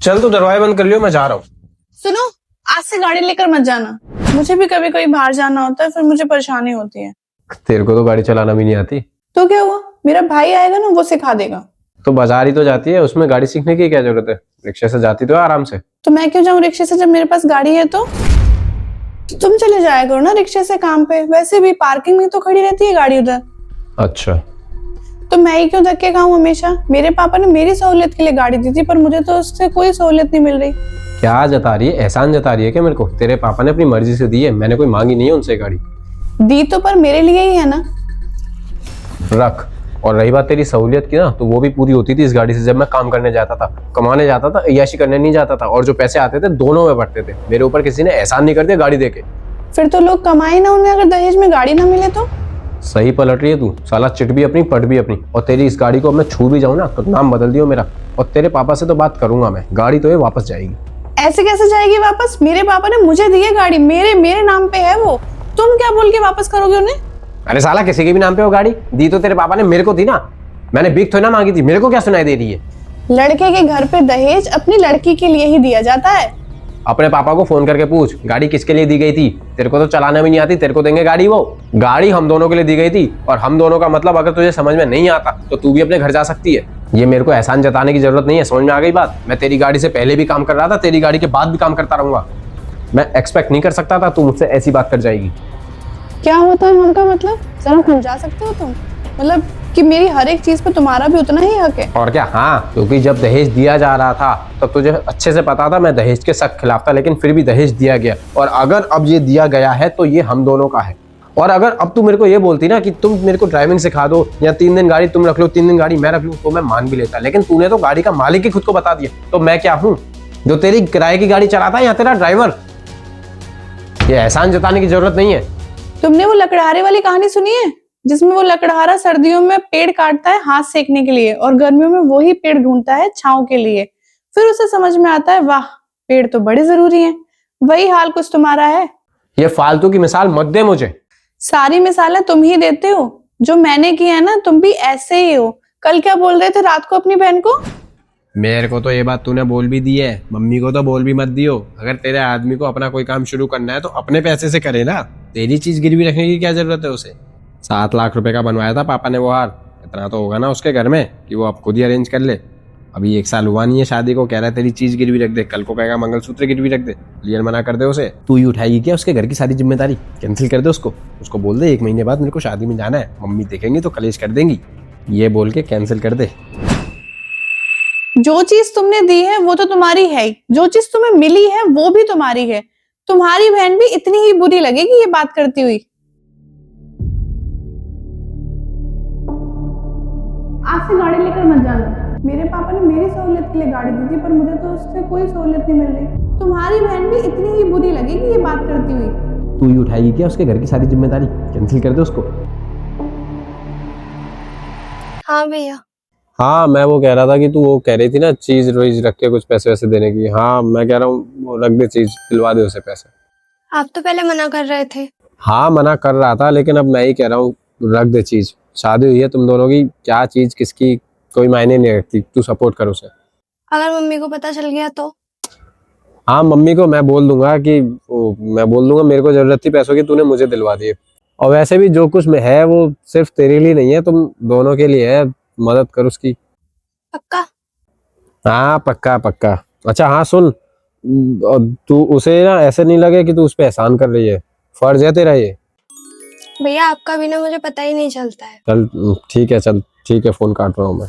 चल तू दरवाजा बंद कर लियो, मैं जा रहा हूँ। सुनो, आज से गाड़ी लेकर मत जाना। मुझे भी कभी कभी बाहर जाना होता है, फिर मुझे परेशानी होती है। तेरे को तो गाड़ी चलाना भी नहीं आती। तो क्या हुआ, मेरा भाई आएगा ना, वो सिखा देगा। तो बाजार ही तो जाती है, उसमें गाड़ी सीखने की क्या जरूरत है? रिक्शे से जाती तो है आराम से। तो मैं क्यों जाऊं रिक्शे से जब मेरे पास गाड़ी है? तो तुम चले जाया करो ना रिक्शे से काम पे, वैसे भी पार्किंग में तो खड़ी रहती है गाड़ी उधर। अच्छा, तो मैं ही क्यों धक्के खाऊं हमेशा? मेरे पापा ने मेरी सहूलियत के लिए गाड़ी दी थी, पर मुझे तो उससे कोई सहूलियत नहीं मिल रही। क्या जता रही है? एहसान जता रही है क्या मेरे को? तेरे पापा ने अपनी मर्जी से दी है, मैंने कोई मांगी नहीं है उनसे गाड़ी। दी तो पर मेरे लिए ही है ना। रख। और रही बात तेरी सहूलियत की ना, तो वो भी पूरी होती थी इस गाड़ी से। जब मैं काम करने जाता था, कमाने जाता था, अय्याशी करने नहीं जाता था, और जो पैसे आते थे दोनों में बढ़ते थे। मेरे ऊपर किसी ने एहसान नहीं कर दिया गाड़ी देके। फिर तो लोग कमाए ना, उन्हें अगर दहेज में गाड़ी ना मिले तो। सही पलट रही है तू, साला चिट भी अपनी पट भी अपनी। और तेरी इस गाड़ी को अब मैं छू भी जाऊं ना तो नाम बदल दियो मेरा। और तेरे पापा से तो बात करूंगा मैं, गाड़ी तो ये वापस जाएगी। ऐसे कैसे जाएगी वापस? मेरे पापा ने मुझे दी है गाड़ी, मेरे नाम पे है वो। तुम क्या बोल के वापस करोगे उन्हें? अरे साला, किसी के भी नाम पे हो गाड़ी दी तो तेरे पापा ने मेरे को दी ना। मैंने भीख थोड़ी ना मांगी थी, मेरे को क्या सुनाई दे रही है? लड़के के घर पे दहेज अपनी लड़की के लिए ही दिया जाता है। अपने पापा को फोन करके पूछ, गाड़ी किसके लिए दी गई थी? तेरे को तो चलाना भी नहीं आती, तेरे को देंगे गाड़ी? वो गाड़ी हम दोनों के लिए दी गई थी। और हम दोनों का मतलब अगर तुझे समझ में नहीं आता तो तू भी अपने घर जा सकती है। ये मेरे को एहसान जताने की जरूरत नहीं है, समझ में आ गई बात? मैं तेरी गाड़ी से पहले भी काम कर रहा था, तेरी गाड़ी के बाद भी काम करता रहूंगा। मैं एक्सपेक्ट नहीं कर सकता था तू मुझसे ऐसी बात कर जाएगी। क्या होता है हम का मतलब? जरा समझा सकते हो तुम? मतलब कि मेरी हर एक चीज पे तुम्हारा भी उतना ही हक है? और क्या? हाँ, क्योंकि जब दहेज दिया जा रहा था तब तुझे अच्छे से पता था मैं दहेज के सख्त खिलाफ था, लेकिन फिर भी दहेज दिया गया। और अगर अब ये दिया गया है तो ये हम दोनों का है। और अगर अब तू मेरे को ये बोलती ना कि तुम मेरे को ड्राइविंग सिखा दो, या 3 दिन गाड़ी तुम रख लो 3 दिन गाड़ी मैं रख लूं, तो मैं मान भी लेता। लेकिन तूने तो गाड़ी का मालिक ही खुद को बता दिया, तो मैं क्या हूँ जो तेरी किराए की गाड़ी चलाता है या तेरा ड्राइवर? ये एहसान जताने की जरूरत नहीं है। तुमने वो लकड़हारे वाली कहानी सुनी है, जिसमें वो लकड़हारा सर्दियों में पेड़ काटता है हाथ सेकने के लिए, और गर्मियों में वही पेड़ ढूंढता है छांव के लिए। फिर उसे समझ में आता है, वाह, पेड़ तो बड़े जरूरी हैं। वही हाल कुछ तुम्हारा है। ये फालतू की मिसाल मत दे मुझे। सारी मिसालें तुम ही देते हो, जो मैंने की है ना, तुम भी ऐसे ही हो। कल क्या बोल रहे थे रात को अपनी बहन को? मेरे को तो ये बात तूने बोल भी दी है, मम्मी को तो बोल भी मत दियो। अगर तेरे आदमी को अपना कोई काम शुरू करना है तो अपने पैसे से करे ना। तेरी चीज गिरवी रखने की क्या जरूरत है उसे? 7 लाख रुपए का बनवाया था पापा ने वो हार। इतना तो होगा ना उसके घर में कि वो अब खुद ही अरेंज कर ले। अभी 1 साल हुआ नहीं है शादी को, कह रहा है तेरी चीज गिरवी रख दे। कल को कहेगा मंगलसूत्र गिरवी रख दे। क्लियर मना कर दे उसे। तू ही उठाएगी क्या उसके घर की सारी जिम्मेदारी? कैंसिल कर दे उसको बोल दे 1 महीने बाद मेरे को शादी में जाना है, मम्मी देखेंगी तो कलेश कर देंगी। ये बोल के कैंसिल कर दे। जो चीज तुमने दी है वो तो तुम्हारी है ही, जो चीज तुम्हें मिली है वो भी तुम्हारी है। तुम्हारी बहन भी इतनी ही बुरी लगेगी ये बात करती हुई। आज से गाड़ी लेकर मत जाना। मेरे पापा ने मेरी सहूलियत के लिए गाड़ी दी थी, पर मुझे तो उससे कोई सहूलियत नहीं मिल रही। तुम्हारी बहन भी इतनी ही बुरी लगेगी ये बात करती हुई। तू ही उठाएगी क्या उसके घर की सारी जिम्मेदारी? कैंसिल कर दे उसको। हाँ भैया। हाँ, मैं वो कह रहा था कि तू वो कह रही थी ना चीज रोज रख के कुछ पैसे वैसे देने की। हाँ, मैं कह रहा हूँ वो रख दे चीज, दिलवा दे उसे पैसे। आप तो पहले मना कर रहे थे। हाँ, मना कर रहा था, लेकिन अब मैं ही कह रहा हूँ रख दे चीज। शादी हुई है तुम दोनों की, क्या चीज किसकी कोई मायने नहीं रखती। तू सपोर्ट कर उसे। अगर मम्मी को पता चल गया तो? हाँ, मम्मी को मैं बोल दूंगा कि मैं बोल दूंगा मेरे को जरूरत थी पैसों की, तूने मुझे दिलवा दिए। और वैसे भी जो कुछ में है वो सिर्फ तेरे लिए नहीं है, तुम दोनों के लिए है। मदद कर उसकी। पक्का? हाँ, पक्का पक्का। अच्छा हाँ सुन, और तू उसे ना ऐसे नहीं लगे कि तू उस पे एहसान कर रही है। फर्ज है तेरा ये। भैया आपका बिना मुझे पता ही नहीं चलता है। चल ठीक है, चल ठीक है, फोन काट रहा हूँ मैं।